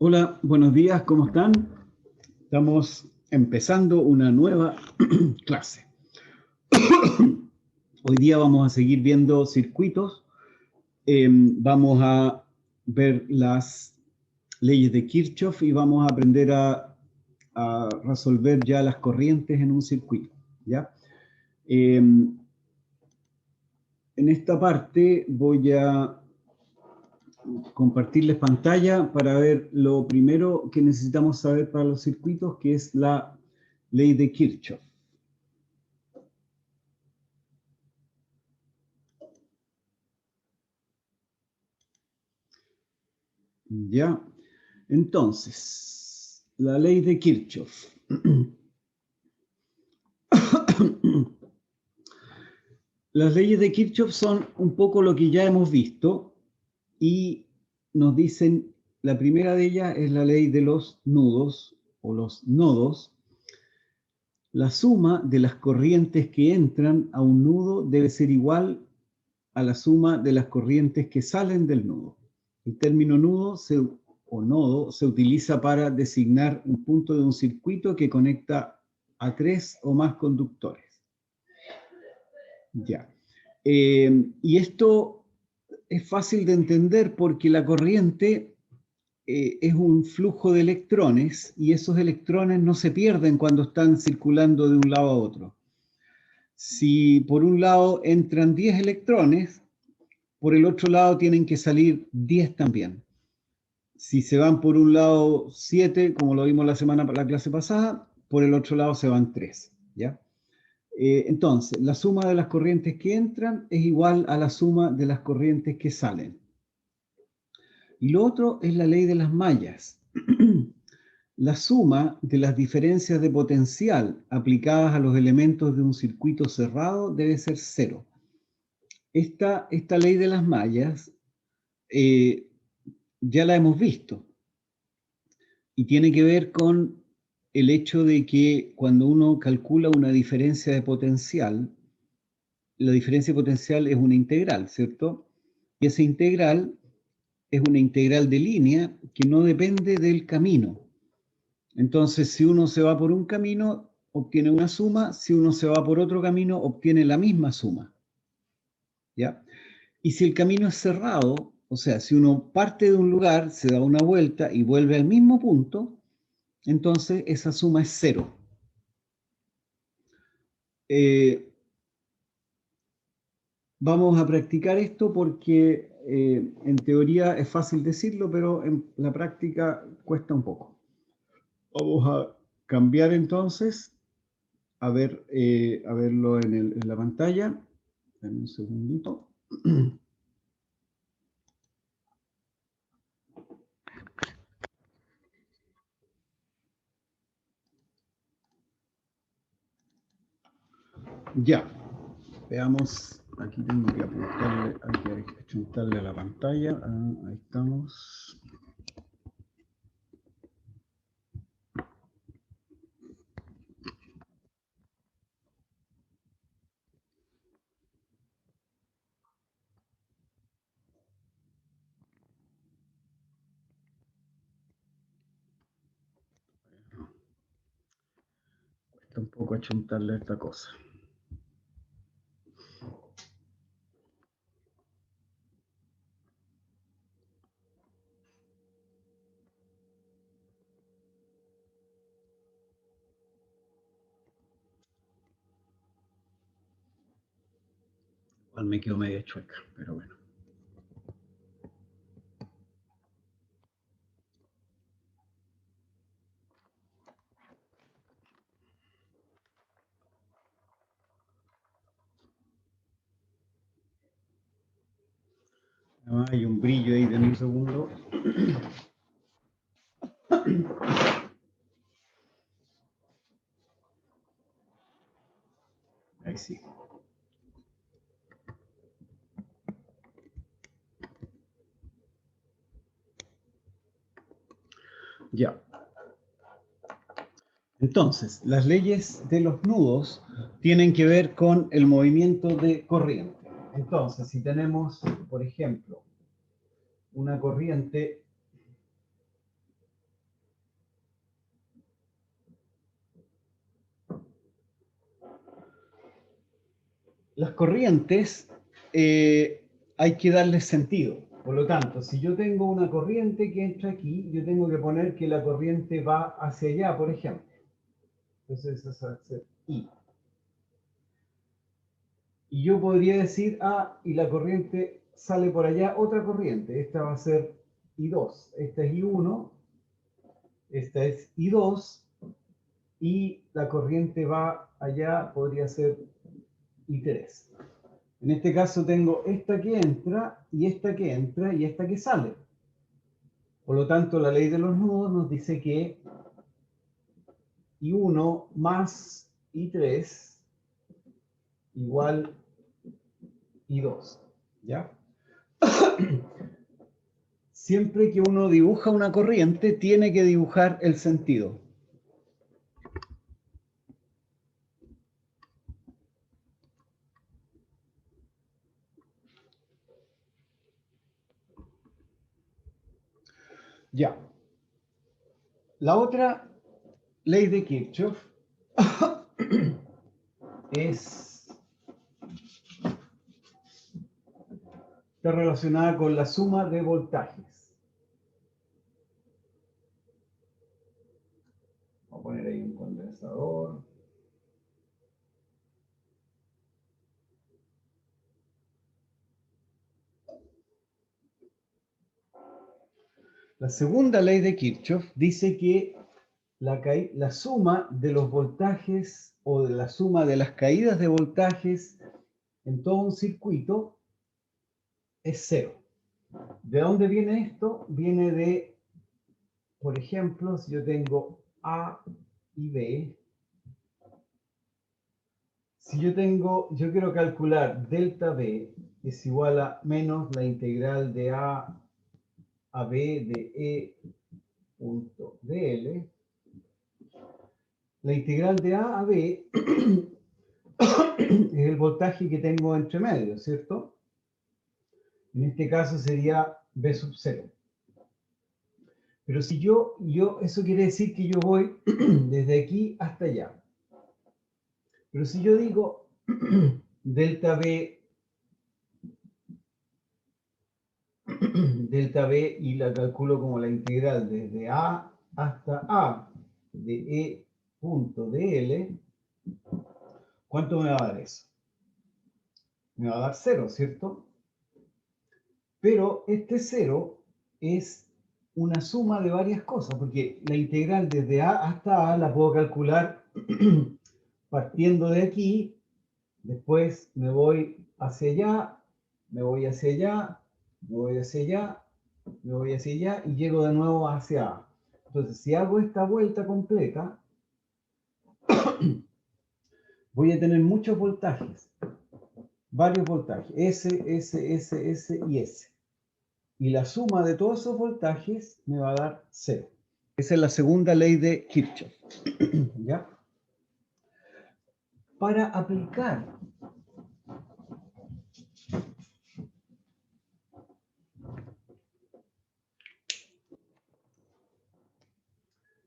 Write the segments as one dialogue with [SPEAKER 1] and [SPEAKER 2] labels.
[SPEAKER 1] Hola, buenos días, ¿cómo están? Estamos empezando una nueva clase. Hoy día vamos a seguir viendo circuitos. Vamos a ver las leyes de Kirchhoff y vamos a aprender a resolver ya las corrientes en un circuito, ¿ya? En esta parte voy a compartirles pantalla para ver lo primero que necesitamos saber para los circuitos, que es la ley de Kirchhoff. ¿Ya? Entonces, la ley de Kirchhoff. Las leyes de Kirchhoff son un poco lo que ya hemos visto y nos dicen, la primera de ellas es la ley de los nudos o los nodos. La suma de las corrientes que entran a un nudo debe ser igual a la suma de las corrientes que salen del nudo. El término nudo o nodo se utiliza para designar un punto de un circuito que conecta a tres o más conductores. Ya. Y esto es fácil de entender porque la corriente es un flujo de electrones y esos electrones no se pierden cuando están circulando de un lado a otro. Si por un lado entran 10 electrones, por el otro lado tienen que salir 10 también. Si se van por un lado 7, como lo vimos la clase pasada, por el otro lado se van 3, ¿ya? Entonces, la suma de las corrientes que entran es igual a la suma de las corrientes que salen. Y lo otro es la ley de las mallas. La suma de las diferencias de potencial aplicadas a los elementos de un circuito cerrado debe ser 0. Esta ley de las mallas ya la hemos visto y tiene que ver con el hecho de que cuando uno calcula una diferencia de potencial, la diferencia de potencial es una integral, ¿cierto? Y esa integral es una integral de línea que no depende del camino. Entonces, si uno se va por un camino, obtiene una suma, si uno se va por otro camino, obtiene la misma suma, ¿ya? Y si el camino es cerrado, o sea, si uno parte de un lugar, se da una vuelta y vuelve al mismo punto, entonces esa suma es 0. Vamos a practicar esto porque en teoría es fácil decirlo, pero en la práctica cuesta un poco. Vamos a cambiar entonces, a verlo en la pantalla. Dame un segundito. Ya, veamos, aquí tengo que apuntarle, hay que achuntarle a la pantalla. Ahí estamos. Cuesta un poco achuntarle a esta cosa. Igual me quedo media chueca, pero bueno. Hay un brillo ahí, de un segundo. Ahí sí. Ya. Entonces, las leyes de los nudos tienen que ver con el movimiento de corriente. Entonces, si tenemos, por ejemplo, una corriente las corrientes hay que darles sentido. Por lo tanto, si yo tengo una corriente que entra aquí, yo tengo que poner que la corriente va hacia allá, por ejemplo. Entonces, eso va a ser I. Y yo podría decir, y la corriente sale por allá, otra corriente. Esta va a ser I2. Esta es I1. Esta es I2. Y la corriente va allá, podría ser I3. En este caso tengo esta que entra, y esta que entra, y esta que sale. Por lo tanto, la ley de los nudos nos dice que I1 más I3 igual I2. ¿Ya? Siempre que uno dibuja una corriente, tiene que dibujar el sentido. Ya. La otra ley de Kirchhoff está relacionada con la suma de voltajes. Voy a poner ahí un condensador. La segunda ley de Kirchhoff dice que la suma de los voltajes o de la suma de las caídas de voltajes en todo un circuito es cero. ¿De dónde viene esto? Viene de, por ejemplo, si yo tengo A y B, si yo quiero calcular delta B es igual a menos la integral de a B de E punto dl, la integral de A B es el voltaje que tengo entre medio, ¿cierto? En este caso sería B sub 0. Pero si eso quiere decir que yo voy desde aquí hasta allá. Pero si yo digo delta B, delta B y la calculo como la integral desde A hasta A de E punto dl, ¿cuánto me va a dar eso? Me va a dar 0, ¿cierto? Pero este 0 es una suma de varias cosas, porque la integral desde A hasta A la puedo calcular partiendo de aquí, después me voy hacia allá, me voy hacia allá, me voy hacia allá, me voy hacia allá y llego de nuevo hacia A. Entonces, si hago esta vuelta completa, voy a tener muchos voltajes, varios voltajes, S y S. Y la suma de todos esos voltajes me va a dar 0. Esa es la segunda ley de Kirchhoff. ¿Ya? Para aplicar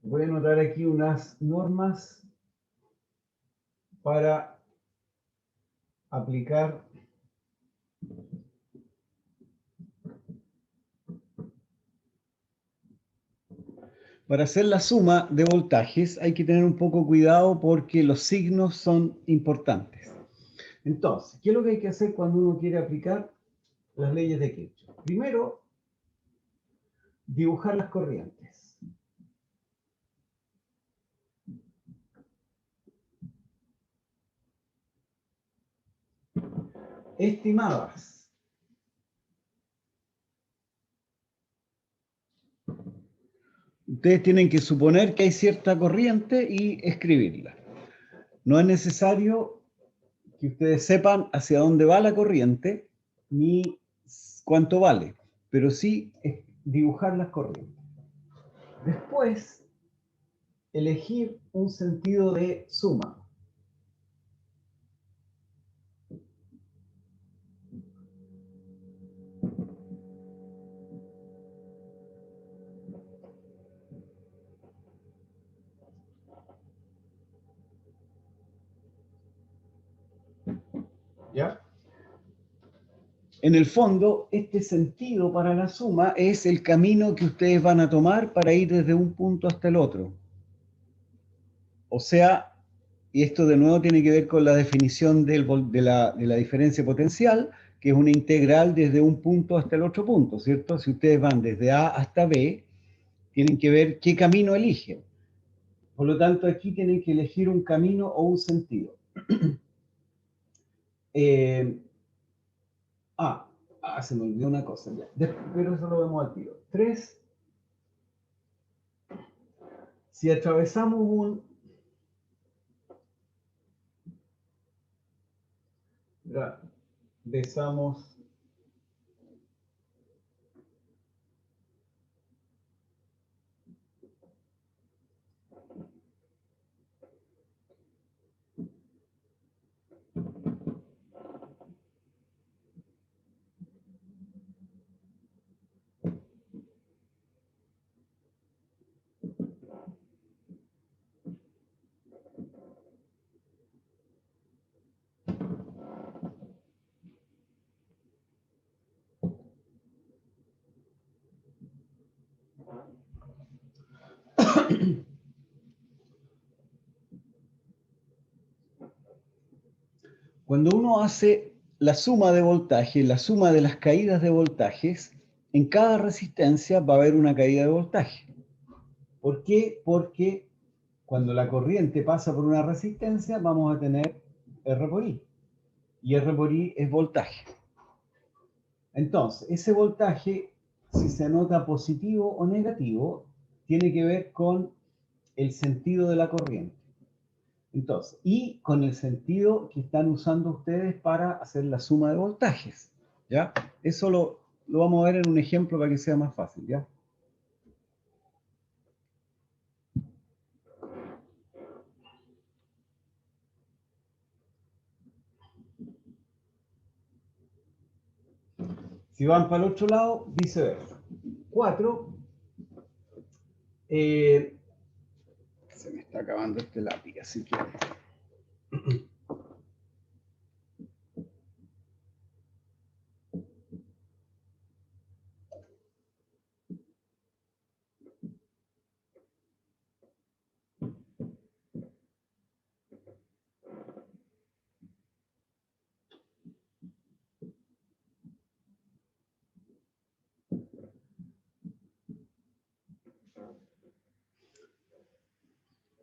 [SPEAKER 1] voy a anotar aquí unas normas para aplicar para hacer la suma de voltajes hay que tener un poco cuidado porque los signos son importantes. Entonces, ¿qué es lo que hay que hacer cuando uno quiere aplicar las leyes de Kirchhoff? Primero, dibujar las corrientes. Estimadas. Ustedes tienen que suponer que hay cierta corriente y escribirla. No es necesario que ustedes sepan hacia dónde va la corriente ni cuánto vale, pero sí dibujar las corrientes. Después, elegir un sentido de suma. ¿Ya? En el fondo, este sentido para la suma es el camino que ustedes van a tomar para ir desde un punto hasta el otro. O sea, y esto de nuevo tiene que ver con la definición de la diferencia potencial, que es una integral desde un punto hasta el otro punto, ¿cierto? Si ustedes van desde A hasta B, tienen que ver qué camino eligen. Por lo tanto, aquí tienen que elegir un camino o un sentido. Se me olvidó una cosa ya. Pero eso lo vemos al tiro. 3. Si atravesamos besamos Cuando uno hace la suma de voltaje, la suma de las caídas de voltajes, en cada resistencia va a haber una caída de voltaje. ¿Por qué? Porque cuando la corriente pasa por una resistencia, vamos a tener R por I. Y R por I es voltaje. Entonces, ese voltaje, si se anota positivo o negativo, tiene que ver con el sentido de la corriente. Entonces, y con el sentido que están usando ustedes para hacer la suma de voltajes, ¿ya? Eso lo vamos a ver en un ejemplo para que sea más fácil, ¿ya? Si van para el otro lado, viceversa. 4. Se me está acabando este lápiz, así que...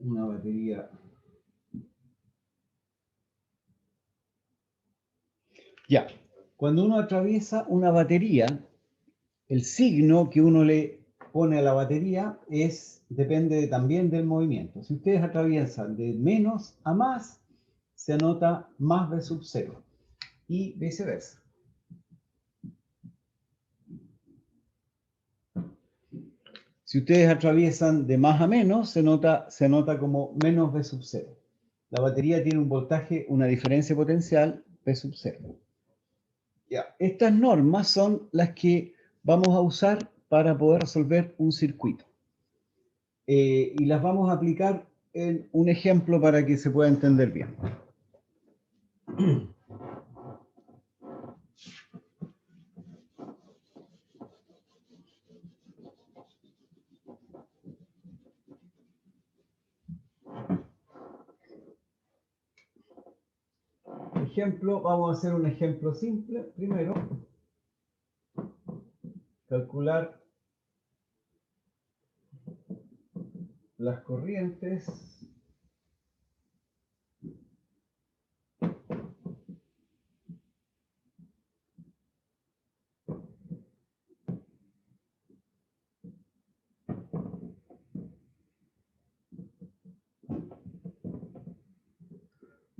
[SPEAKER 1] Una batería. Ya, cuando uno atraviesa una batería, el signo que uno le pone a la batería depende también del movimiento. Si ustedes atraviesan de menos a más, se anota más V sub 0 y viceversa. Si ustedes atraviesan de más a menos, se nota como menos V sub 0. La batería tiene un voltaje, una diferencia potencial V sub 0. Ya. Estas normas son las que vamos a usar para poder resolver un circuito. Y las vamos a aplicar en un ejemplo para que se pueda entender bien. Vamos a hacer un ejemplo simple primero. Calcular las corrientes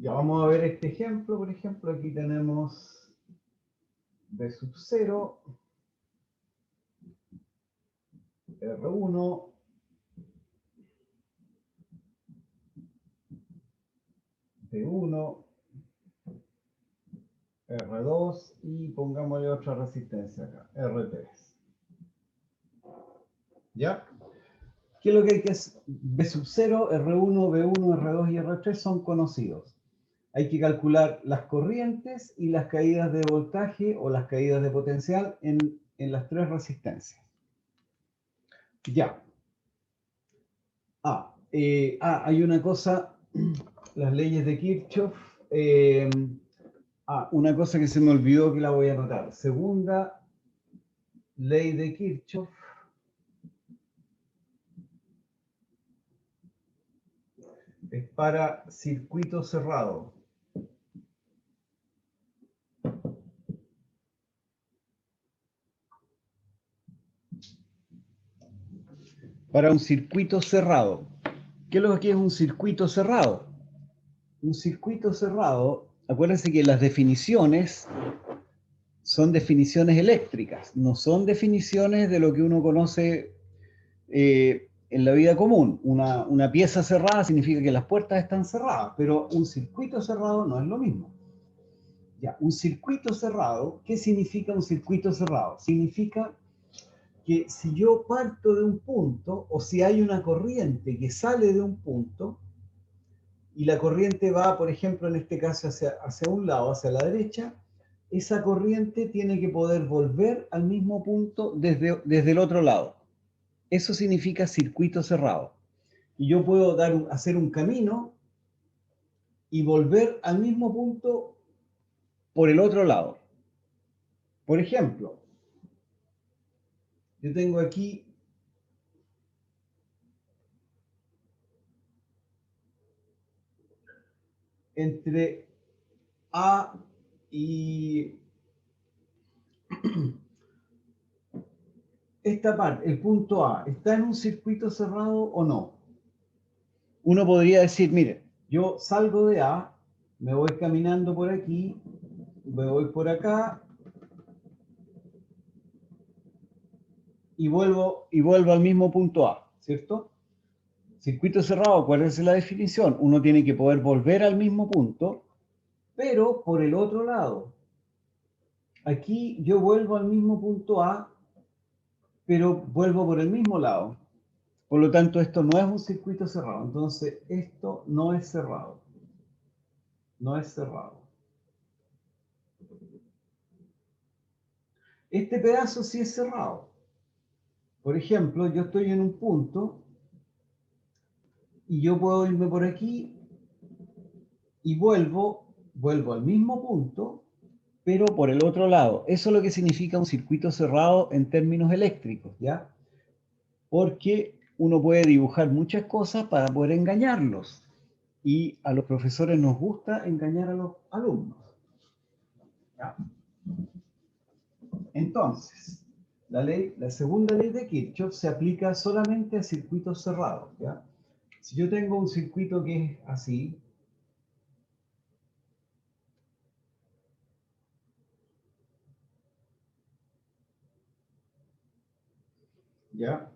[SPEAKER 1] Ya vamos a ver este ejemplo. Por ejemplo, aquí tenemos V sub 0, R1, T1, R2 y pongámosle otra resistencia acá, R3. ¿Ya? ¿Qué es lo que hay que hacer? V sub 0, R1, V1, R2 y R3 son conocidos. Hay que calcular las corrientes y las caídas de voltaje o las caídas de potencial en las tres resistencias. Ya. Hay una cosa, las leyes de Kirchhoff. Una cosa que se me olvidó que la voy a anotar. Segunda ley de Kirchhoff. Es para circuito cerrado. Para un circuito cerrado. ¿Qué es lo que es un circuito cerrado? Un circuito cerrado, acuérdense que las definiciones son definiciones eléctricas, no son definiciones de lo que uno conoce en la vida común. Una pieza cerrada significa que las puertas están cerradas, pero un circuito cerrado no es lo mismo. Ya, un circuito cerrado, ¿qué significa un circuito cerrado? Significa que si yo parto de un punto, o si hay una corriente que sale de un punto, y la corriente va, por ejemplo, en este caso hacia un lado, hacia la derecha, esa corriente tiene que poder volver al mismo punto desde el otro lado. Eso significa circuito cerrado. Y yo puedo hacer un camino y volver al mismo punto por el otro lado. Por ejemplo, yo tengo aquí entre A y esta parte, el punto A, ¿está en un circuito cerrado o no? Uno podría decir, mire, yo salgo de A, me voy caminando por aquí, me voy por acá y vuelvo al mismo punto A, ¿cierto? Circuito cerrado, ¿cuál es la definición? Uno tiene que poder volver al mismo punto, pero por el otro lado. Aquí yo vuelvo al mismo punto A, pero vuelvo por el mismo lado. Por lo tanto, esto no es un circuito cerrado. Entonces, esto no es cerrado. No es cerrado. Este pedazo sí es cerrado. Por ejemplo, yo estoy en un punto y yo puedo irme por aquí y vuelvo al mismo punto, pero por el otro lado. Eso es lo que significa un circuito cerrado en términos eléctricos, ¿ya? Porque uno puede dibujar muchas cosas para poder engañarlos. Y a los profesores nos gusta engañar a los alumnos. ¿Ya? Entonces, la segunda ley de Kirchhoff se aplica solamente a circuitos cerrados, ¿ya? Si yo tengo un circuito que es así, ¿ya?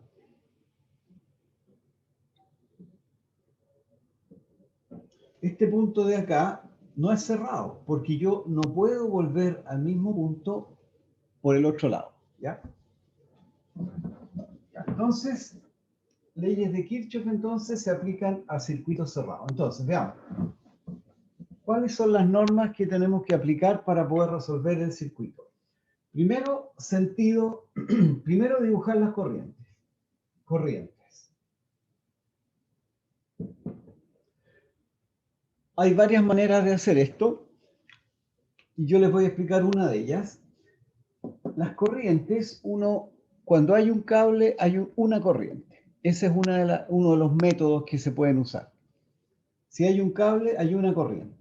[SPEAKER 1] Este punto de acá no es cerrado, porque yo no puedo volver al mismo punto por el otro lado, ¿ya? Entonces, leyes de Kirchhoff entonces se aplican a circuitos cerrados. Entonces, veamos. ¿Cuáles son las normas que tenemos que aplicar para poder resolver el circuito? Primero, primero dibujar las corrientes. Hay varias maneras de hacer esto y yo les voy a explicar una de ellas. Las corrientes, cuando hay un cable, hay una corriente. Ese es uno de los métodos que se pueden usar. Si hay un cable, hay una corriente.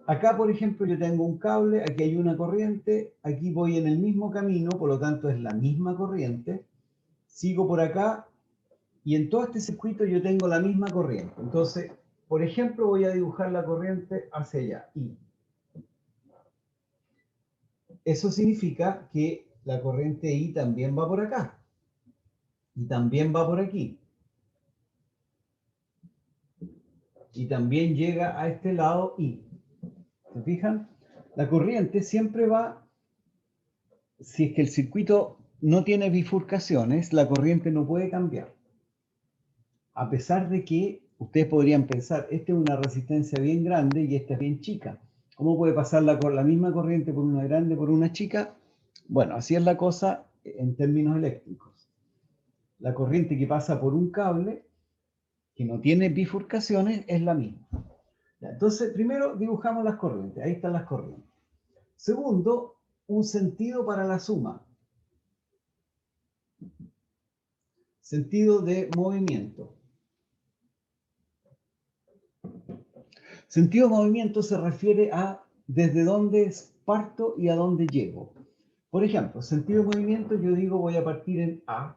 [SPEAKER 1] Acá, por ejemplo, yo tengo un cable, aquí hay una corriente, aquí voy en el mismo camino, por lo tanto es la misma corriente. Sigo por acá y en todo este circuito yo tengo la misma corriente. Entonces, por ejemplo, voy a dibujar la corriente hacia allá. Y eso significa que la corriente I también va por acá. Y también va por aquí. Y también llega a este lado I. ¿Se fijan? La corriente siempre va, si es que el circuito no tiene bifurcaciones, la corriente no puede cambiar. A pesar de que ustedes podrían pensar, esta es una resistencia bien grande y esta es bien chica. ¿Cómo puede pasar la misma corriente por una grande por una chica? Bueno, así es la cosa en términos eléctricos. La corriente que pasa por un cable que no tiene bifurcaciones es la misma. Entonces, primero dibujamos las corrientes. Ahí están las corrientes. Segundo, un sentido para la suma. Sentido de movimiento. Sentido de movimiento se refiere a desde dónde parto y a dónde llego. Por ejemplo, sentido de movimiento, yo digo voy a partir en A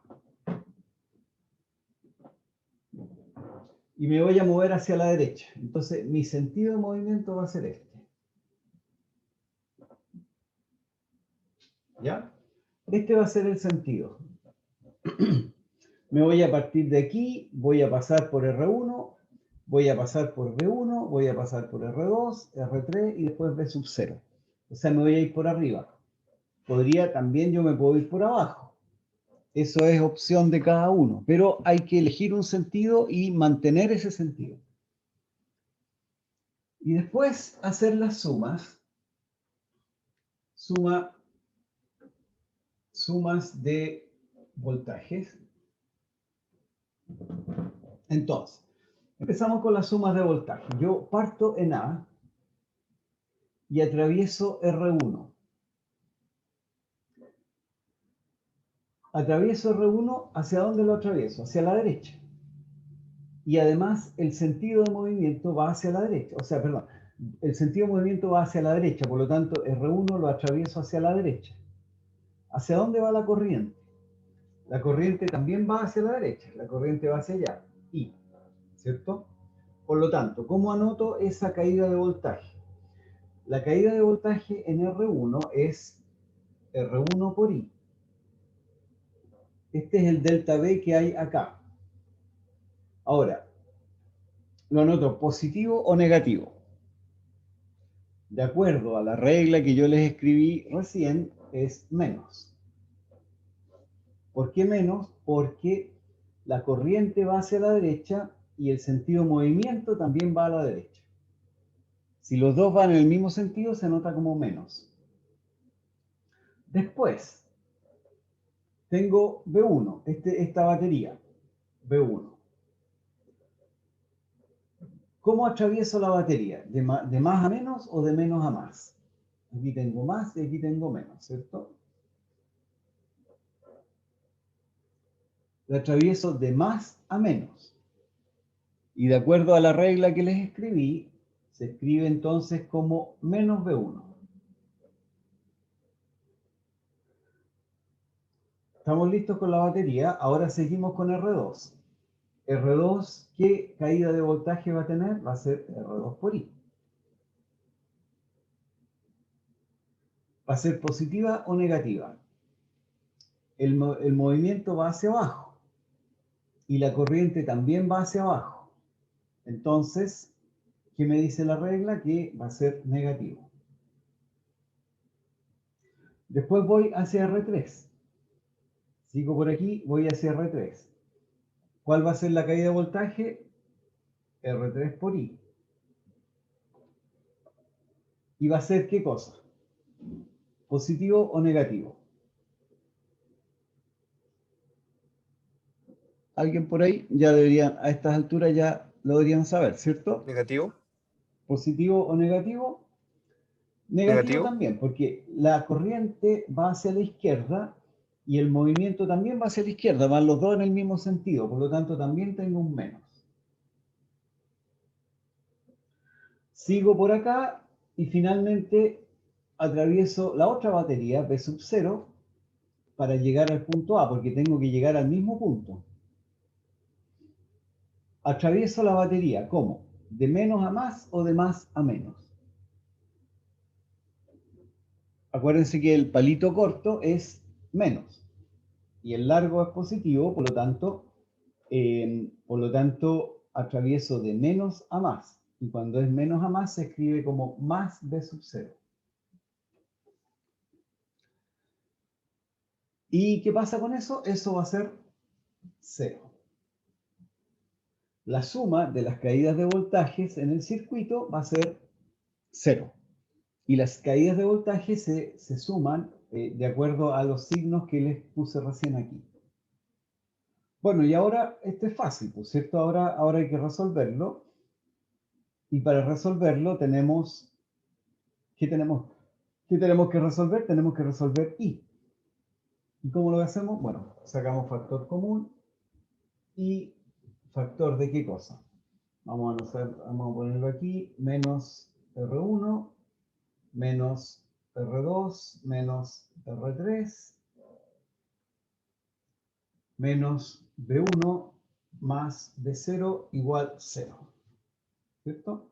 [SPEAKER 1] y me voy a mover hacia la derecha. Entonces, mi sentido de movimiento va a ser este. ¿Ya? Este va a ser el sentido. Me voy a partir de aquí, voy a pasar por R1, voy a pasar por B1, voy a pasar por R2, R3 y después B sub 0. O sea, me voy a ir por arriba. También yo me puedo ir por abajo. Eso es opción de cada uno, pero hay que elegir un sentido y mantener ese sentido. Y después hacer las sumas. Sumas de voltajes. Entonces, empezamos con las sumas de voltaje. Yo parto en A y atravieso R1. Atravieso R1, ¿hacia dónde lo atravieso? Hacia la derecha. Y además el sentido de movimiento va hacia la derecha. O sea, perdón, el sentido de movimiento va hacia la derecha, por lo tanto R1 lo atravieso hacia la derecha. ¿Hacia dónde va la corriente? La corriente también va hacia la derecha, la corriente va hacia allá, I, ¿cierto? Por lo tanto, ¿cómo anoto esa caída de voltaje? La caída de voltaje en R1 es R1 por I. Este es el delta V que hay acá. Ahora, lo anoto positivo o negativo. De acuerdo a la regla que yo les escribí recién, es menos. ¿Por qué menos? Porque la corriente va hacia la derecha y el sentido de movimiento también va a la derecha. Si los dos van en el mismo sentido, se nota como menos. Después, tengo B1, esta batería, B1. ¿Cómo atravieso la batería? ¿De más a menos o de menos a más? Aquí tengo más y aquí tengo menos, ¿cierto? La atravieso de más a menos. Y de acuerdo a la regla que les escribí, se escribe entonces como menos B1. Estamos listos con la batería, ahora seguimos con R2. R2, ¿qué caída de voltaje va a tener? Va a ser R2 por I. ¿Va a ser positiva o negativa? El movimiento va hacia abajo y la corriente también va hacia abajo. Entonces, ¿qué me dice la regla? Que va a ser negativo. Después voy hacia R3. Sigo por aquí, voy hacia R3. ¿Cuál va a ser la caída de voltaje? R3 por I. ¿Y va a ser qué cosa? ¿Positivo o negativo? ¿Alguien por ahí? Ya deberían, a estas alturas ya lo deberían saber, ¿cierto?
[SPEAKER 2] Negativo.
[SPEAKER 1] ¿Positivo o negativo? Negativo
[SPEAKER 2] Negativo.
[SPEAKER 1] también, porque la corriente va hacia la izquierda y el movimiento también va hacia la izquierda, van los dos en el mismo sentido, por lo tanto también tengo un menos. Sigo por acá y finalmente atravieso la otra batería, B sub 0, para llegar al punto A, porque tengo que llegar al mismo punto. Atravieso la batería, ¿cómo? ¿De menos a más o de más a menos? Acuérdense que el palito corto es menos y el largo es positivo, por lo tanto atravieso de menos a más. Y cuando es menos a más se escribe como más B sub 0. ¿Y qué pasa con eso? Eso va a ser 0. la suma de las caídas de voltajes en el circuito va a ser 0. Y las caídas de voltaje se suman de acuerdo a los signos que les puse recién aquí. Bueno, y ahora esto es fácil, ¿no es cierto? Ahora hay que resolverlo. Y para resolverlo tenemos... ¿Qué tenemos que resolver? Tenemos que resolver I. ¿Y cómo lo hacemos? Bueno, sacamos factor común y factor de qué cosa. Vamos a ponerlo aquí, menos R1, menos R2, menos R3, menos B1 más B0 igual 0. ¿Cierto?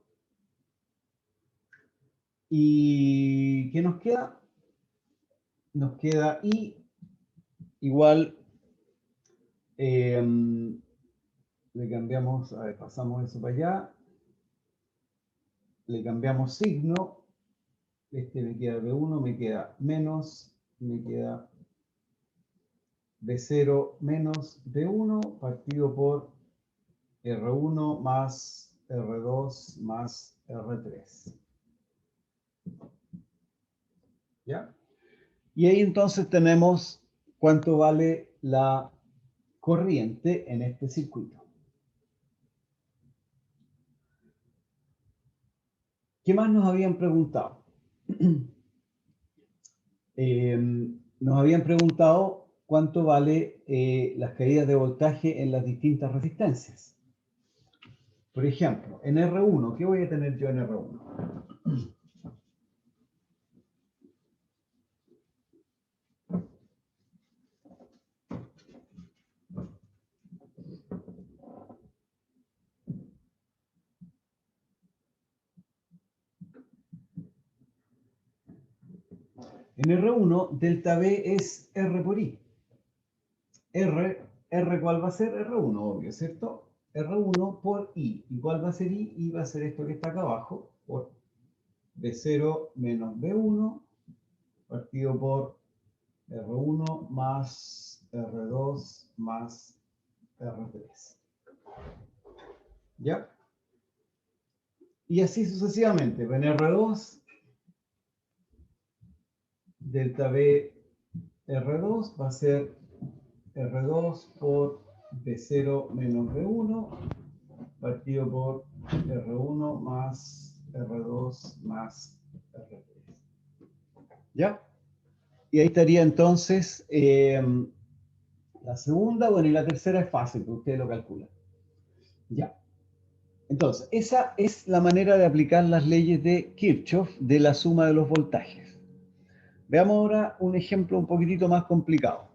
[SPEAKER 1] ¿Y qué nos queda? Nos queda I igual, le cambiamos, a ver, pasamos eso para allá, le cambiamos signo, este me queda B1, me queda menos, me queda B0 menos B1 partido por R1 más R2 más R3. ¿Ya? Y ahí entonces tenemos cuánto vale la corriente en este circuito. ¿Qué más nos habían preguntado? Nos habían preguntado cuánto vale las caídas de voltaje en las distintas resistencias. Por ejemplo, en R1, ¿qué voy a tener yo en R1? En R1, delta B es R por I. R, ¿cuál va a ser? R1, obvio, ¿cierto? R1 por I. ¿Y cuál va a ser I? I va a ser esto que está acá abajo, por B0 menos B1, partido por R1 más R2 más R3. ¿Ya? Y así sucesivamente. En R2, delta B R2 va a ser R2 por B0 menos B1 partido por R1 más R2 más R3. ¿Ya? Y ahí estaría entonces la segunda, bueno, y la tercera es fácil, porque ustedes lo calculan. Ya. Entonces, esa es la manera de aplicar las leyes de Kirchhoff de la suma de los voltajes. Veamos ahora un ejemplo un poquitito más complicado.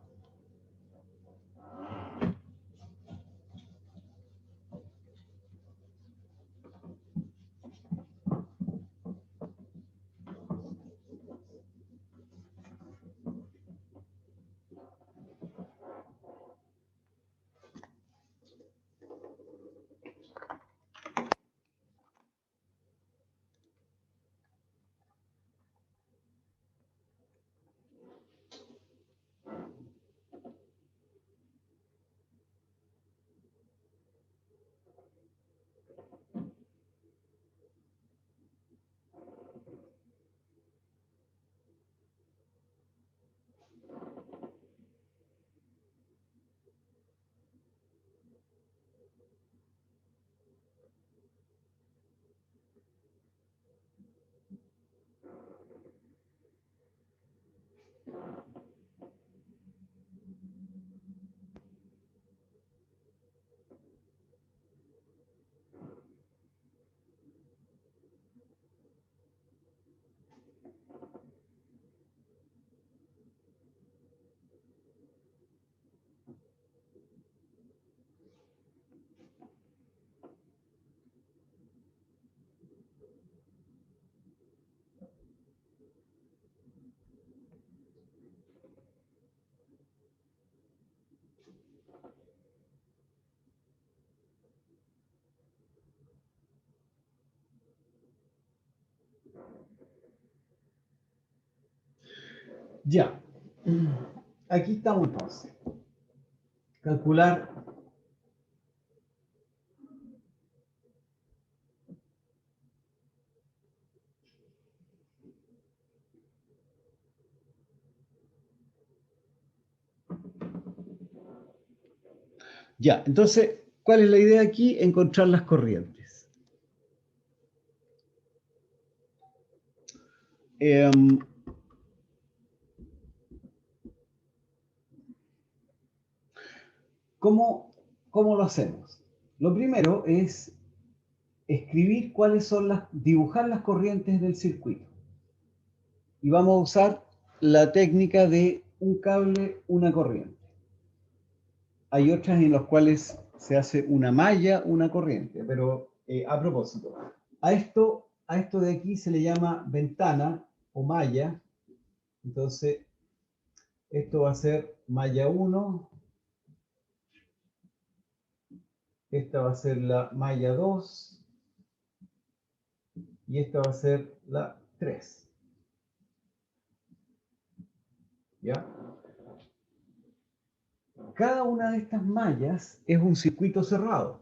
[SPEAKER 1] Ya. Aquí estamos entonces. Calcular Ya, entonces, ¿cuál es la idea aquí? Encontrar las corrientes. ¿Cómo, cómo lo hacemos? Lo primero es escribir cuáles son dibujar las corrientes del circuito. Y vamos a usar la técnica de un cable, una corriente. Hay otras en las cuales se hace una malla, una corriente, pero a propósito, a esto de aquí se le llama ventana o malla. Entonces, esto va a ser malla 1, esta va a ser la malla 2 y esta va a ser la 3. ¿Ya? Cada una de estas mallas es un circuito cerrado.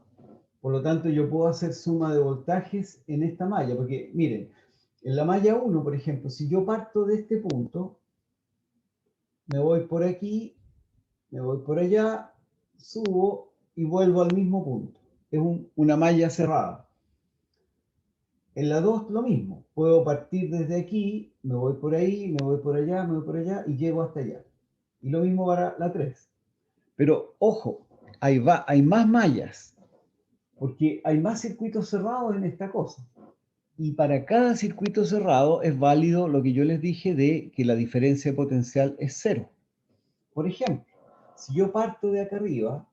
[SPEAKER 1] Por lo tanto, yo puedo hacer suma de voltajes en esta malla, porque miren, en la malla 1, por ejemplo, si yo parto de este punto, me voy por aquí, me voy por allá, subo y vuelvo al mismo punto. Es una malla cerrada. En la 2 lo mismo. Puedo partir desde aquí, me voy por ahí, me voy por allá, me voy por allá y llego hasta allá. Y lo mismo para la 3. Pero ojo, hay más mallas, porque hay más circuitos cerrados en esta cosa. Y para cada circuito cerrado es válido lo que yo les dije de que la diferencia potencial es cero. Por ejemplo, si yo parto de acá arriba,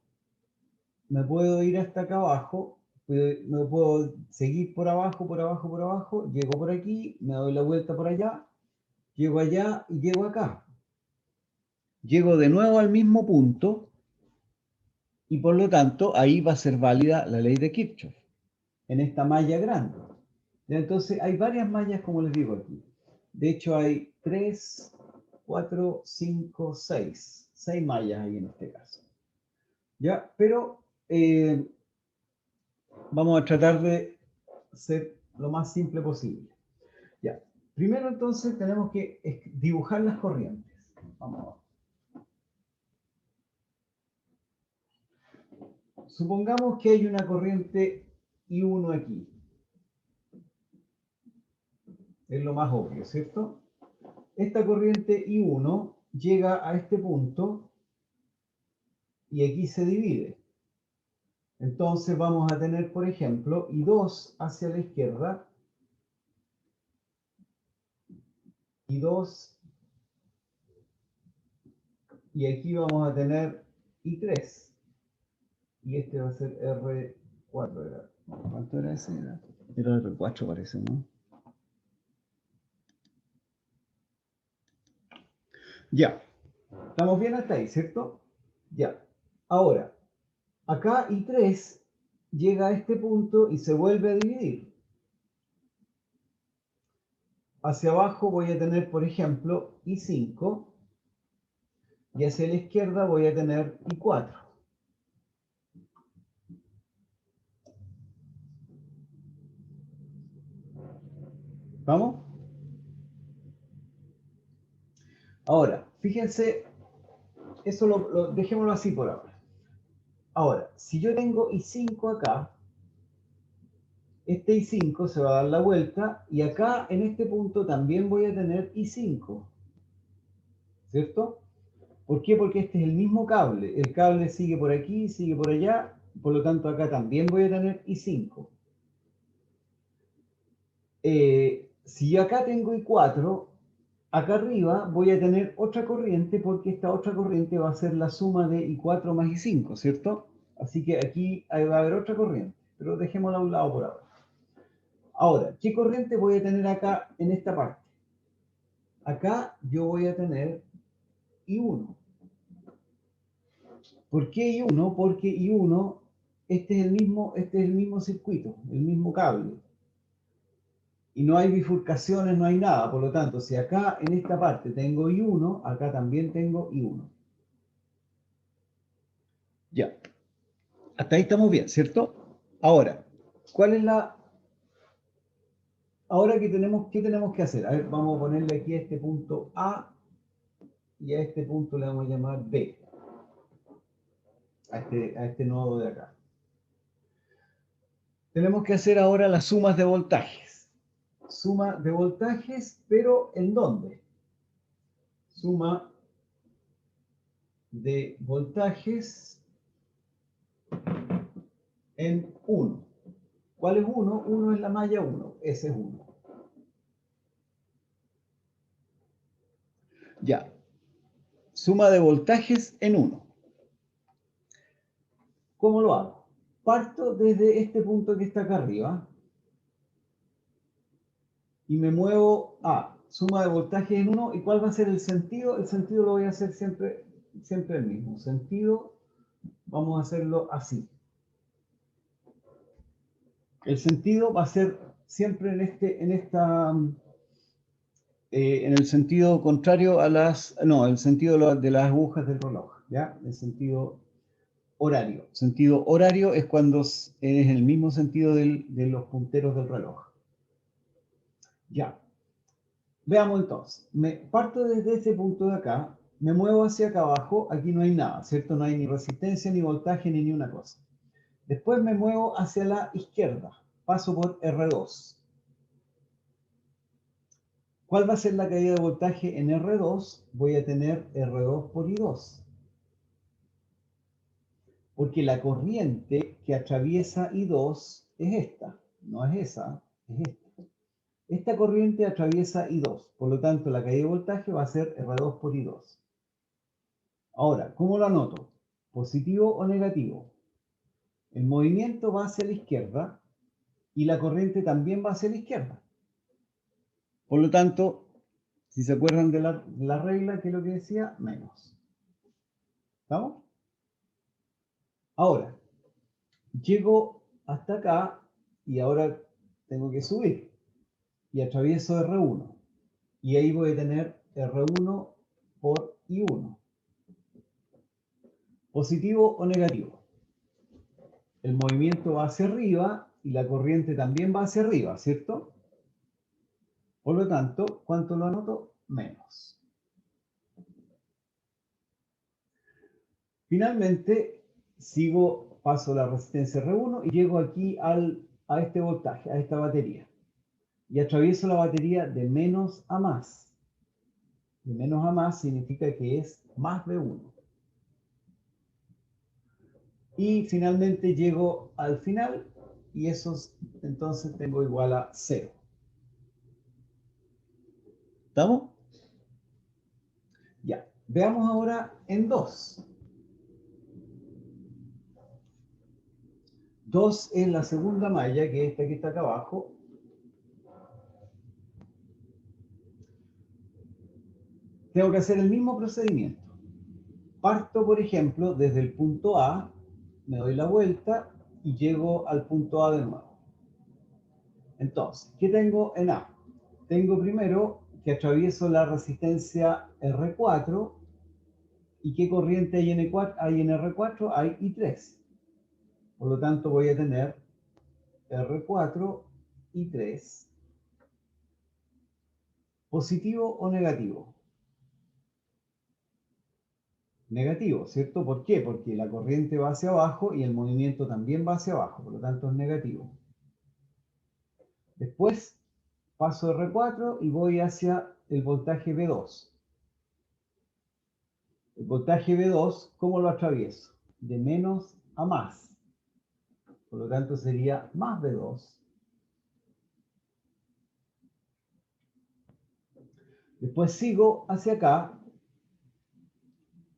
[SPEAKER 1] me puedo ir hasta acá abajo, me puedo seguir por abajo, por abajo, por abajo, llego por aquí, me doy la vuelta por allá, llego allá y llego acá. Llego de nuevo al mismo punto y por lo tanto ahí va a ser válida la ley de Kirchhoff, en esta malla grande. ¿Ya? Entonces hay varias mallas, como les digo aquí. De hecho hay 3, 4, 5, 6. 6 mallas ahí en este caso. ¿Ya? Pero vamos a tratar de ser lo más simple posible. Ya. Primero entonces tenemos que dibujar las corrientes. Vamos a ver. Supongamos que hay una corriente I1 aquí. Es lo más obvio, ¿cierto? Esta corriente I1 llega a este punto y aquí se divide. Entonces vamos a tener, por ejemplo, I2 hacia la izquierda, I2, y aquí vamos a tener I3. Y este va a ser R4. ¿Cuánto era ese? Era R4 parece, ¿no? Ya. ¿Estamos bien hasta ahí, cierto? Ya. Ahora, acá I3 llega a este punto y se vuelve a dividir. Hacia abajo voy a tener, por ejemplo, I5 y hacia la izquierda voy a tener I4. ¿Vamos? Ahora, fíjense, eso dejémoslo así por ahora. Ahora, si yo tengo I5 acá, este I5 se va a dar la vuelta y acá en este punto también voy a tener I5, ¿cierto? ¿Por qué? Porque este es el mismo cable. El cable sigue por aquí, sigue por allá, por lo tanto acá también voy a tener I5. Si yo acá tengo I4, acá arriba voy a tener otra corriente porque esta otra corriente va a ser la suma de I4 más I5, ¿cierto? Así que aquí va a haber otra corriente, pero dejémosla a un lado por ahora. Ahora, ¿qué corriente voy a tener acá en esta parte? Acá yo voy a tener I1. ¿Por qué I1? Porque I1, este es el mismo circuito, el mismo cable. Y no hay bifurcaciones, no hay nada. Por lo tanto, si acá en esta parte tengo I1, acá también tengo I1. Ya. Hasta ahí estamos bien, ¿cierto? Ahora, ¿cuál es la... Ahora ¿qué tenemos que hacer? A ver, vamos a ponerle aquí a este punto A y a este punto le vamos a llamar B. a este nodo de acá. Tenemos que hacer ahora las sumas de voltajes. Suma de voltajes, pero ¿en dónde? Suma de voltajes en 1. ¿Cuál es 1? 1 es la malla 1. Ese es 1. Ya. Suma de voltajes en 1. ¿Cómo lo hago? Parto desde este punto que está acá arriba y me muevo a suma de voltajes en 1. ¿Y cuál va a ser el sentido? El sentido lo voy a hacer siempre el mismo. Sentido, vamos a hacerlo así. El sentido va a ser siempre en el sentido contrario a el sentido de las agujas del reloj, ¿ya? El sentido horario. Sentido horario es cuando es en el mismo sentido de los punteros del reloj. Ya. Veamos entonces. Parto desde ese punto de acá, me muevo hacia acá abajo, aquí no hay nada, ¿cierto? No hay ni resistencia, ni voltaje, ni una cosa. Después me muevo hacia la izquierda, paso por R2. ¿Cuál va a ser la caída de voltaje en R2? Voy a tener R2 por I2. Porque la corriente que atraviesa I2 es esta, no es esa, es esta. Esta corriente atraviesa I2, por lo tanto la caída de voltaje va a ser R2 por I2. Ahora, ¿cómo lo anoto? ¿Positivo o negativo? El movimiento va hacia la izquierda y la corriente también va hacia la izquierda. Por lo tanto, si se acuerdan de la regla, que es lo que decía, menos. ¿Estamos? Ahora, llego hasta acá y ahora tengo que subir y atravieso R1 y ahí voy a tener R1 por I1. ¿Positivo o negativo? El movimiento va hacia arriba y la corriente también va hacia arriba, ¿cierto? Por lo tanto, ¿cuánto lo anoto? Menos. Finalmente, paso la resistencia R1 y llego aquí a este voltaje, a esta batería. Y atravieso la batería de menos a más. De menos a más significa que es más de 1. Y finalmente llego al final y entonces tengo igual a 0. ¿Estamos? Ya. Veamos ahora en 2. 2 es la segunda malla, que es esta que está acá abajo. Tengo que hacer el mismo procedimiento. Parto, por ejemplo, desde el punto A, me doy la vuelta y llego al punto A de nuevo. Entonces, ¿qué tengo en A? Tengo primero que atravieso la resistencia R4. ¿Y qué corriente hay en R4? Hay I3. Por lo tanto, voy a tener R4, I3. ¿Positivo o negativo? Negativo, ¿cierto? ¿Por qué? Porque la corriente va hacia abajo y el movimiento también va hacia abajo, por lo tanto es negativo. Después paso R4 y voy hacia el voltaje V2. El voltaje V2, ¿cómo lo atravieso? De menos a más. Por lo tanto sería más V2. Después sigo hacia acá.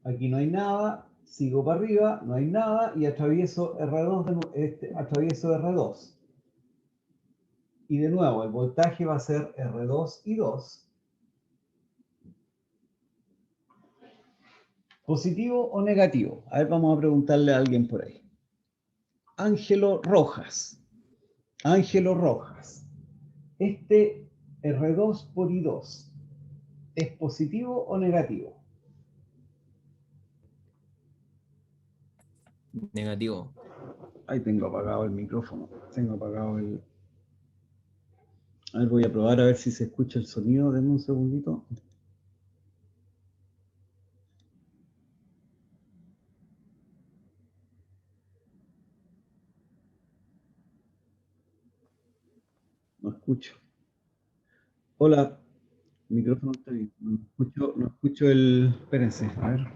[SPEAKER 1] Aquí no hay nada. Sigo para arriba, no hay nada. Y atravieso R2. Y de nuevo, el voltaje va a ser R2 y 2. ¿Positivo o negativo? A ver, vamos a preguntarle a alguien por ahí. Ángelo Rojas. Ángelo Rojas. Este R2 por I2, ¿es positivo o negativo?
[SPEAKER 2] Negativo.
[SPEAKER 1] Ahí tengo apagado el micrófono. Tengo apagado el... A ver, voy a probar a ver si se escucha el sonido. Denme un segundito. No escucho. Hola, el micrófono está bien. No escucho el... Espérense, a ver.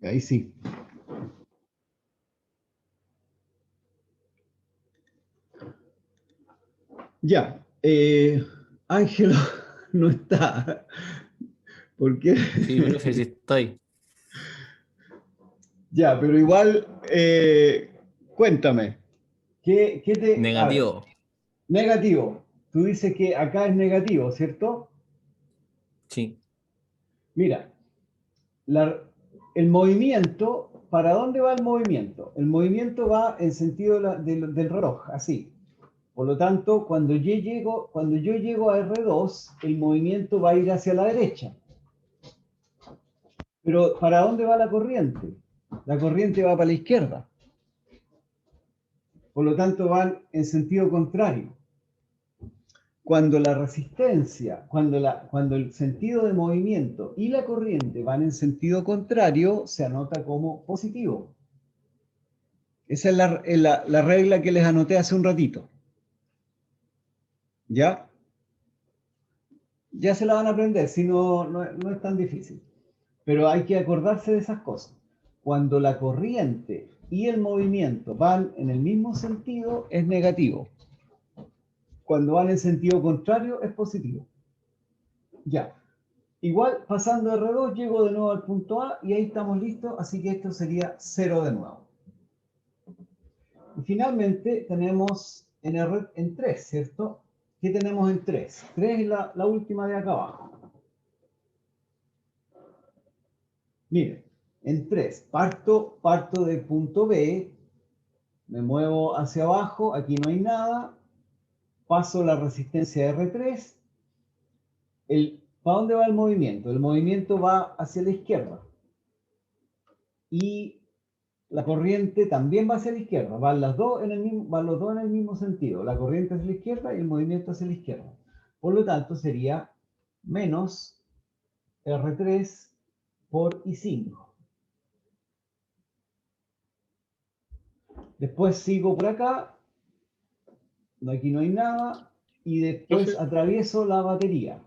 [SPEAKER 1] Ahí sí. Ya. Ángelo no está. ¿Por qué?
[SPEAKER 2] Sí, profe, sí estoy.
[SPEAKER 1] Ya, pero igual, cuéntame. ¿Qué te... A ver,
[SPEAKER 2] Negativo.
[SPEAKER 1] negativo. Tú dices que acá es negativo, ¿cierto?
[SPEAKER 2] Sí.
[SPEAKER 1] Mira, la- el movimiento, ¿para dónde va el movimiento? El movimiento va en sentido del reloj, así. Por lo tanto, cuando yo llego a R2, el movimiento va a ir hacia la derecha. Pero ¿para dónde va la corriente? La corriente va para la izquierda. Por lo tanto, van en sentido contrario. Cuando la resistencia, cuando el sentido de movimiento y la corriente van en sentido contrario, se anota como positivo. Esa es la regla que les anoté hace un ratito. ¿Ya? Ya se la van a aprender, si no es tan difícil. Pero hay que acordarse de esas cosas. Cuando la corriente y el movimiento van en el mismo sentido, es negativo. Cuando van en sentido contrario, es positivo. Ya. Igual, pasando R2, llego de nuevo al punto A y ahí estamos listos, así que esto sería 0 de nuevo. Y finalmente tenemos en 3, ¿cierto? ¿Qué tenemos en 3? 3 es la última de acá abajo. Miren, en 3, parto del punto B, me muevo hacia abajo, aquí no hay nada, paso la resistencia R3. ¿Para dónde va el movimiento? El movimiento va hacia la izquierda. Y la corriente también va hacia la izquierda. Van los dos en el mismo sentido. La corriente hacia la izquierda y el movimiento hacia la izquierda. Por lo tanto, sería menos R3 por I5. Después sigo por acá. Aquí no hay nada. Y después
[SPEAKER 3] Profe,
[SPEAKER 1] atravieso la batería.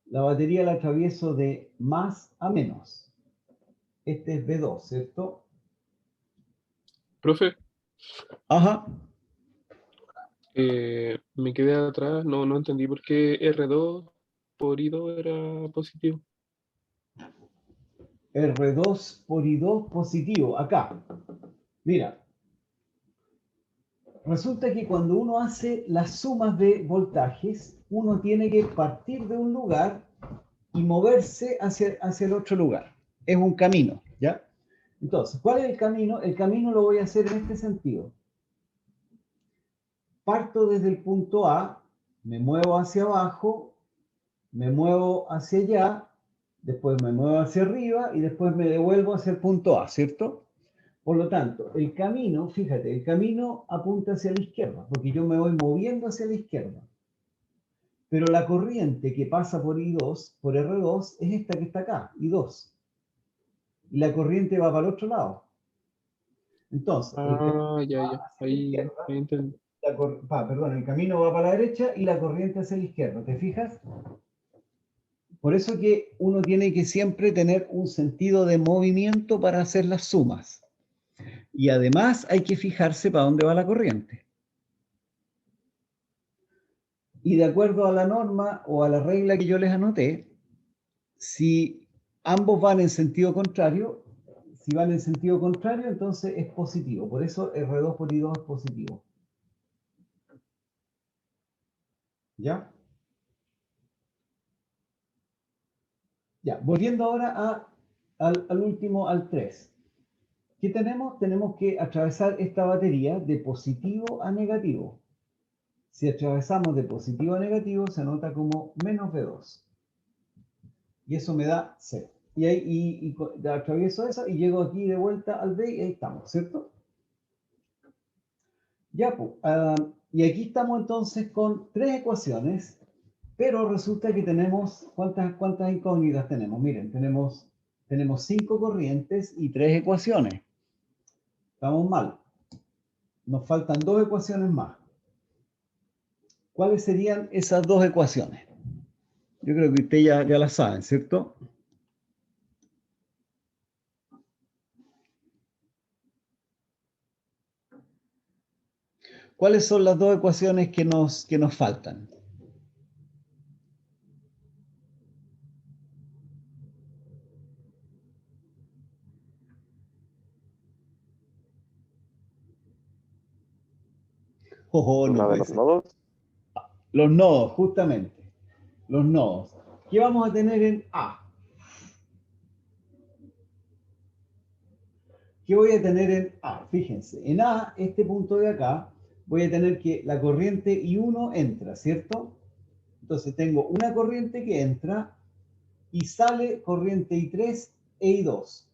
[SPEAKER 1] La batería la atravieso de más a menos. Este es B2, ¿cierto?
[SPEAKER 3] profe,
[SPEAKER 1] Ajá.
[SPEAKER 3] me quedé atrás, no entendí por qué R2 por I2 era positivo.
[SPEAKER 1] R2 por I2 positivo. Acá. Mira, resulta que cuando uno hace las sumas de voltajes, uno tiene que partir de un lugar y moverse hacia el otro lugar. Es un camino, ¿ya? Entonces, ¿cuál es el camino? El camino lo voy a hacer en este sentido. Parto desde el punto A, me muevo hacia abajo, me muevo hacia allá, después me muevo hacia arriba y después me devuelvo hacia el punto A, ¿cierto? Por lo tanto, el camino, fíjate, el camino apunta hacia la izquierda, porque yo me voy moviendo hacia la izquierda. Pero la corriente que pasa por I2, por R2, es esta que está acá, I2. Y la corriente va para el otro lado. Entonces, el camino
[SPEAKER 3] Ah, ya,
[SPEAKER 1] va
[SPEAKER 3] ya,
[SPEAKER 1] hacia la
[SPEAKER 3] ahí
[SPEAKER 1] izquierda,
[SPEAKER 3] entendí.
[SPEAKER 1] perdón, el camino va para la derecha y la corriente hacia la izquierda. ¿Te fijas? Por eso que uno tiene que siempre tener un sentido de movimiento para hacer las sumas. Y además hay que fijarse para dónde va la corriente. Y de acuerdo a la norma o a la regla que yo les anoté, si ambos van en sentido contrario, si van en sentido contrario, entonces es positivo. Por eso R2 por I2 es positivo. ¿Ya? Ya, volviendo ahora al último, al 3. ¿Qué tenemos? Tenemos que atravesar esta batería de positivo a negativo. Si atravesamos de positivo a negativo, se anota como menos V2. Y eso me da 0. y, ahí, atravieso eso y llego aquí de vuelta al B y ahí estamos, ¿cierto? Ya, pues, y aquí estamos entonces con 3 ecuaciones, pero resulta que tenemos, ¿cuántas incógnitas tenemos? Miren, tenemos 5 corrientes y 3 ecuaciones. Estamos mal. Nos faltan 2 ecuaciones más. ¿Cuáles serían esas 2 ecuaciones? Yo creo que ustedes ya las saben, ¿cierto? ¿Cuáles son las 2 ecuaciones que nos faltan? Oh, no
[SPEAKER 4] La de
[SPEAKER 1] puede
[SPEAKER 4] los
[SPEAKER 1] ser.
[SPEAKER 4] nodos.
[SPEAKER 1] Los nodos, justamente. Los nodos. ¿Qué vamos a tener en A? ¿Qué voy a tener en A? Fíjense, en A, este punto de acá, voy a tener que la corriente I1 entra, ¿cierto? Entonces tengo una corriente que entra y sale corriente I3 e I2.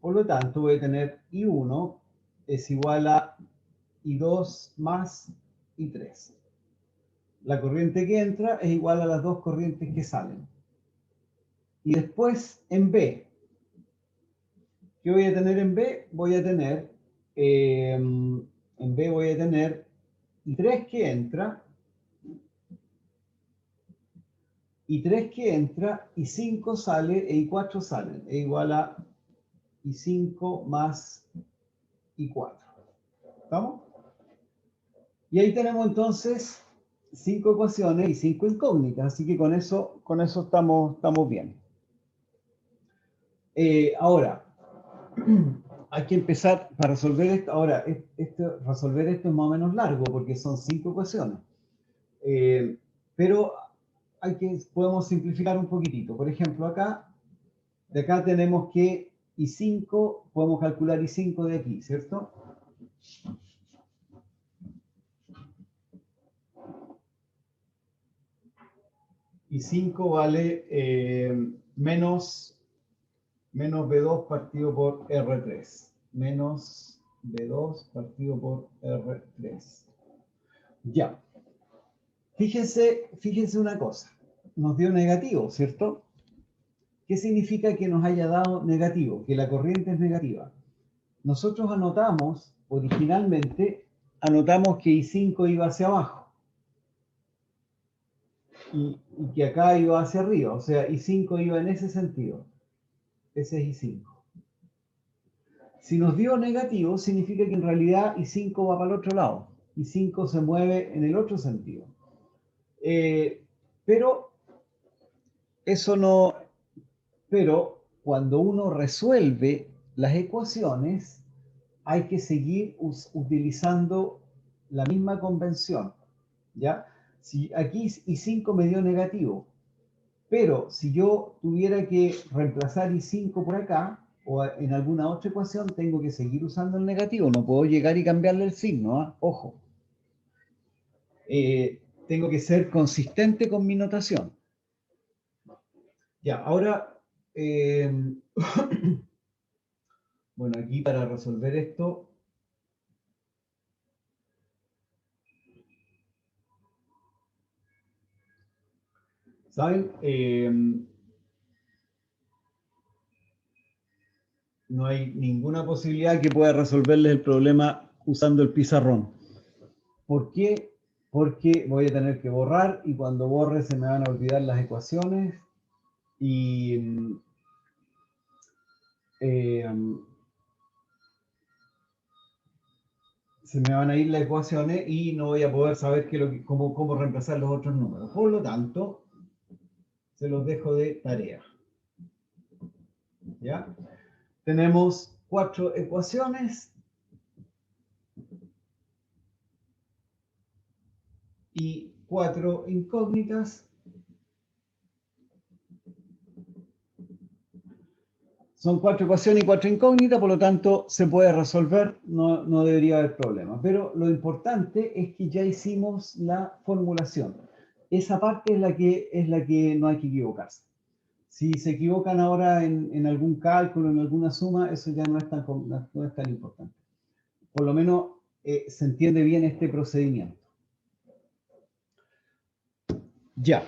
[SPEAKER 1] Por lo tanto, voy a tener I1 es igual a I2 más I3. La corriente que entra es igual a las 2 corrientes que salen. Y después en B, ¿qué voy a tener en B? Voy a tener, en B voy a tener I3 que entra, I3 que entra, I5 sale e I4 salen. Es igual a I5 más I4. ¿Estamos? Y ahí tenemos entonces 5 ecuaciones y 5 incógnitas, así que con eso estamos bien. Ahora, hay que empezar para resolver esto. Ahora, resolver esto es más o menos largo porque son 5 ecuaciones. Pero podemos simplificar un poquitito. Por ejemplo, de acá tenemos que I5, podemos calcular I5 de aquí, ¿cierto? I5 vale menos B2 partido por R3. Menos B2 partido por R3. Ya. Fíjense una cosa. Nos dio negativo, ¿cierto? ¿Qué significa que nos haya dado negativo? Que la corriente es negativa. Nosotros originalmente anotamos que I5 iba hacia abajo. Y que acá iba hacia arriba. O sea, I5 iba en ese sentido. Ese es I5. Si nos dio negativo, significa que en realidad I5 va para el otro lado. I5 se mueve en el otro sentido. Pero cuando uno resuelve las ecuaciones, hay que seguir utilizando la misma convención. ¿Ya? Si aquí I5 me dio negativo, pero si yo tuviera que reemplazar I5 por acá, o en alguna otra ecuación, tengo que seguir usando el negativo. No puedo llegar y cambiarle el signo, ¿eh? Ojo. Tengo que ser consistente con mi notación. Ya, ahora, bueno, aquí para resolver esto, ¿saben? No hay ninguna posibilidad que pueda resolverles el problema usando el pizarrón. ¿Por qué? Porque voy a tener que borrar y cuando borre se me van a olvidar las ecuaciones y se me van a ir las ecuaciones y no voy a poder saber cómo reemplazar los otros números. Por lo tanto, se los dejo de tarea. ¿Ya? Tenemos 4 ecuaciones y 4 incógnitas. Son 4 ecuaciones y 4 incógnitas, por lo tanto se puede resolver, no debería haber problema. Pero lo importante es que ya hicimos la formulación. Esa parte es la que no hay que equivocarse. Si se equivocan ahora en algún cálculo, en alguna suma, eso ya no es tan importante. Por lo menos se entiende bien este procedimiento. Ya.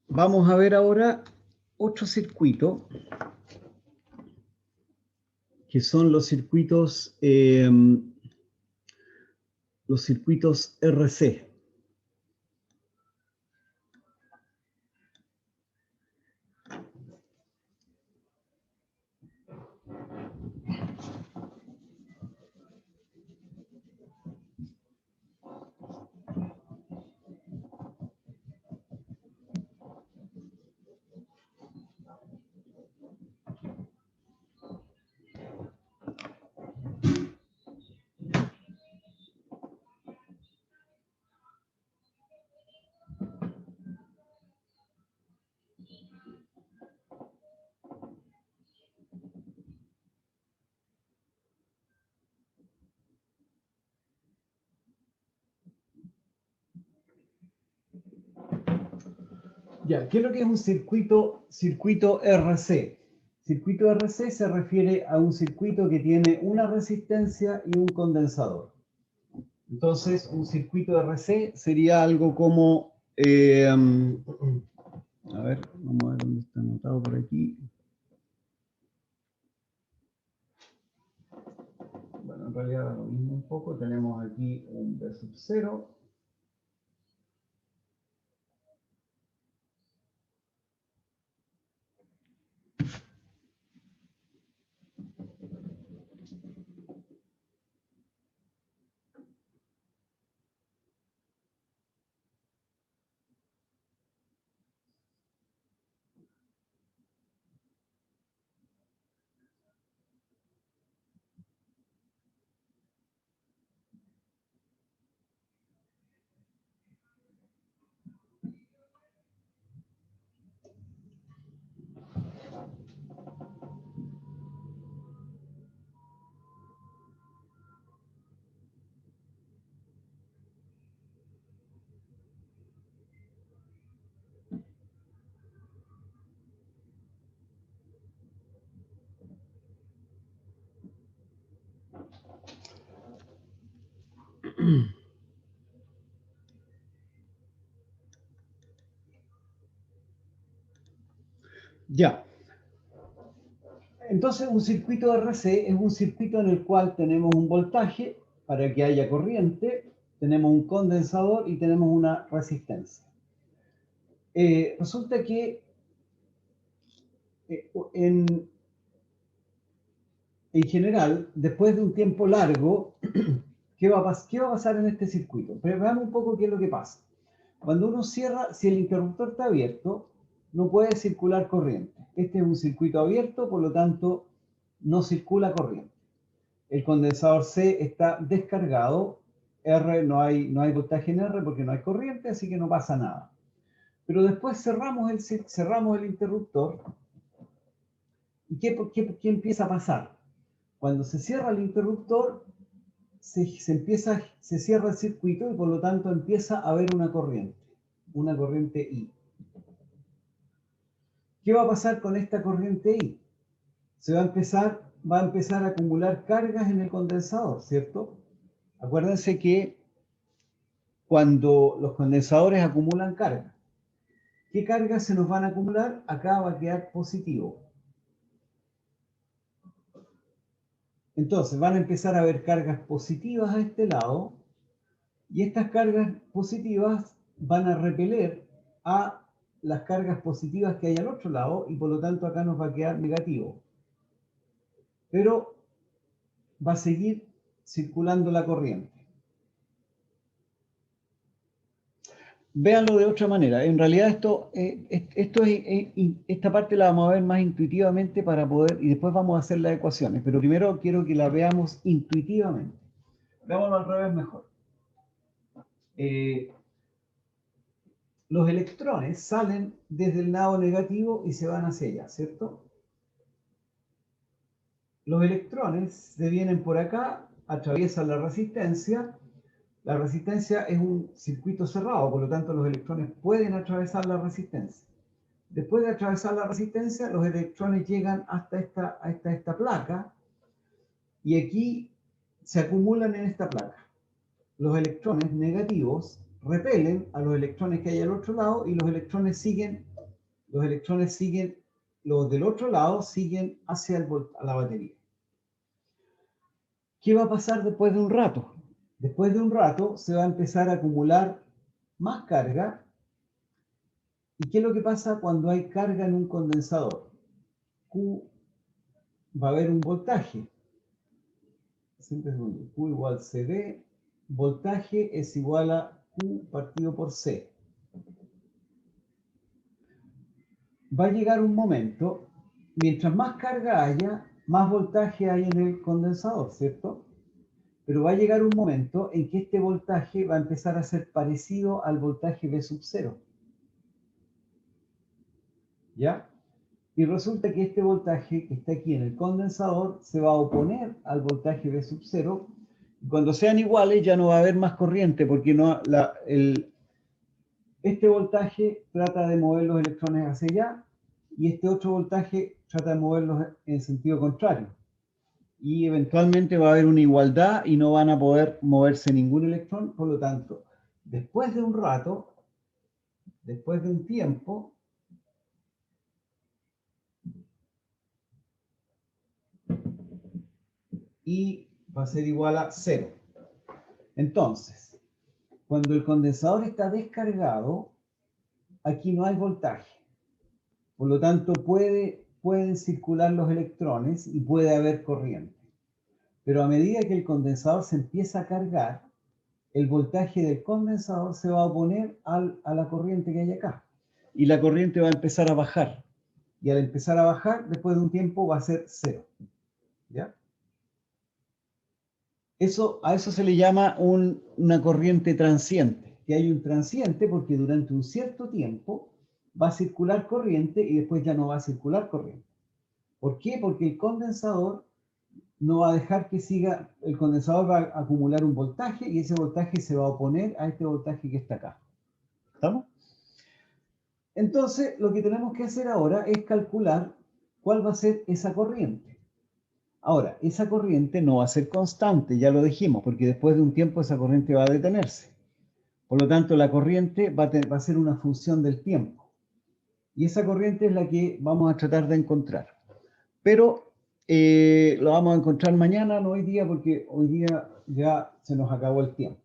[SPEAKER 1] Vamos a ver ahora otro circuito, que son los circuitos RC. Ya, ¿qué es lo que es un circuito RC? Circuito RC se refiere a un circuito que tiene una resistencia y un condensador. Entonces, un circuito RC sería algo como, a ver, vamos a ver dónde está anotado por aquí. Bueno, en realidad lo mismo un poco. Tenemos aquí un V sub 0. Ya. Entonces, un circuito RC es un circuito en el cual tenemos un voltaje para que haya corriente, tenemos un condensador y tenemos una resistencia. Resulta que en general, después de un tiempo largo, ¿qué va a pasar en este circuito? Pero veamos un poco qué es lo que pasa. Cuando uno cierra, si el interruptor está abierto, no puede circular corriente. Este es un circuito abierto, por lo tanto, no circula corriente. El condensador C está descargado. R no hay voltaje en R porque no hay corriente, así que no pasa nada. Pero después cerramos el interruptor. ¿Y qué empieza a pasar? Cuando se cierra el interruptor, se cierra el circuito y por lo tanto empieza a haber una corriente I. ¿Qué va a pasar con esta corriente I? Va a empezar a acumular cargas en el condensador, ¿cierto? Acuérdense que cuando los condensadores acumulan carga, ¿qué cargas se nos van a acumular? Acá va a quedar positivo. Entonces van a empezar a haber cargas positivas a este lado y estas cargas positivas van a repeler a las cargas positivas que hay al otro lado y por lo tanto acá nos va a quedar negativo. Pero va a seguir circulando la corriente. Véanlo de otra manera. En realidad esta parte la vamos a ver más intuitivamente para poder, y después vamos a hacer las ecuaciones, pero primero quiero que la veamos intuitivamente. Veámoslo al revés mejor. Los electrones salen desde el lado negativo y se van hacia allá, ¿cierto? Los electrones se vienen por acá, atraviesan la resistencia La resistencia es un circuito cerrado, por lo tanto los electrones pueden atravesar la resistencia. Después de atravesar la resistencia, los electrones llegan hasta esta placa y aquí se acumulan en esta placa. Los electrones negativos repelen a los electrones que hay al otro lado y los electrones los del otro lado siguen hacia la batería. ¿Qué va a pasar después de un rato? Después de un rato se va a empezar a acumular más carga. ¿Y qué es lo que pasa cuando hay carga en un condensador? Q va a haber un voltaje. Siempre es Q igual CD. Voltaje es igual a Q partido por C. Va a llegar un momento, mientras más carga haya, más voltaje hay en el condensador, ¿cierto? Pero va a llegar un momento en que este voltaje va a empezar a ser parecido al voltaje V sub 0. ¿Ya? Y resulta que este voltaje que está aquí en el condensador se va a oponer al voltaje V sub 0. Y cuando sean iguales ya no va a haber más corriente, porque este voltaje trata de mover los electrones hacia allá y este otro voltaje trata de moverlos en sentido contrario. Y eventualmente va a haber una igualdad y no van a poder moverse ningún electrón. Por lo tanto, después de un rato, después de un tiempo, y va a ser igual a 0. Entonces, cuando el condensador está descargado, aquí no hay voltaje. Por lo tanto, pueden circular los electrones y puede haber corriente. Pero a medida que el condensador se empieza a cargar, el voltaje del condensador se va a oponer a la corriente que hay acá. Y la corriente va a empezar a bajar. Y al empezar a bajar, después de un tiempo va a ser 0. ¿Ya? A eso se le llama una corriente transiente. Que hay un transiente porque durante un cierto tiempo va a circular corriente y después ya no va a circular corriente. ¿Por qué? Porque el condensador no va a dejar que siga, el condensador va a acumular un voltaje y ese voltaje se va a oponer a este voltaje que está acá. ¿Estamos? Entonces, lo que tenemos que hacer ahora es calcular cuál va a ser esa corriente. Ahora, esa corriente no va a ser constante, ya lo dijimos, porque después de un tiempo esa corriente va a detenerse. Por lo tanto, la corriente va a ser una función del tiempo. Y esa corriente es la que vamos a tratar de encontrar. Pero lo vamos a encontrar mañana, no hoy día, porque hoy día ya se nos acabó el tiempo.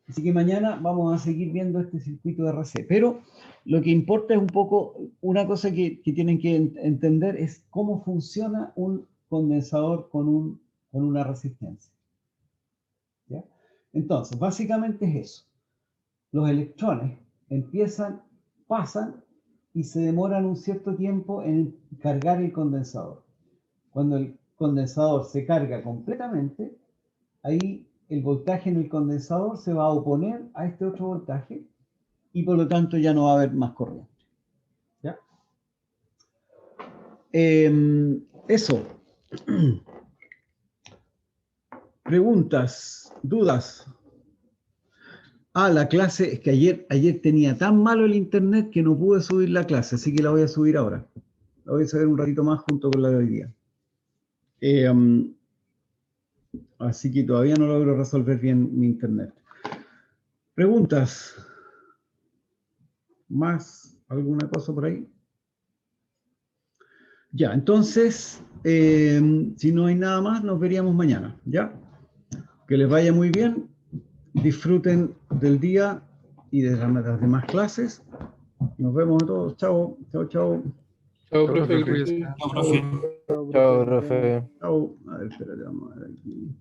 [SPEAKER 1] Así que mañana vamos a seguir viendo este circuito de RC. Pero lo que importa es un poco, una cosa que tienen que entender es cómo funciona un condensador con una resistencia. ¿Ya? Entonces, básicamente es eso. Los electrones pasan y se demoran un cierto tiempo en cargar el condensador. Cuando el condensador se carga completamente, ahí el voltaje en el condensador se va a oponer a este otro voltaje y por lo tanto ya no va a haber más corriente. ¿Ya? Eso. Preguntas, dudas. La clase, es que ayer tenía tan malo el internet que no pude subir la clase, así que la voy a subir ahora. La voy a subir un ratito más junto con la de hoy día. Así que todavía no logro resolver bien mi internet. ¿Preguntas? ¿Más alguna cosa por ahí? Ya, entonces, si no hay nada más, nos veríamos mañana, ¿ya? Que les vaya muy bien, disfruten del día y de las demás clases. Nos vemos a todos, chao, chao, chao.
[SPEAKER 3] Chao,
[SPEAKER 2] Chao,
[SPEAKER 3] profe,
[SPEAKER 2] profe.
[SPEAKER 3] cuídese.
[SPEAKER 2] Chao, profe.
[SPEAKER 4] Chao, profe.
[SPEAKER 1] Chao. A ver, espérate, vamos a ver aquí.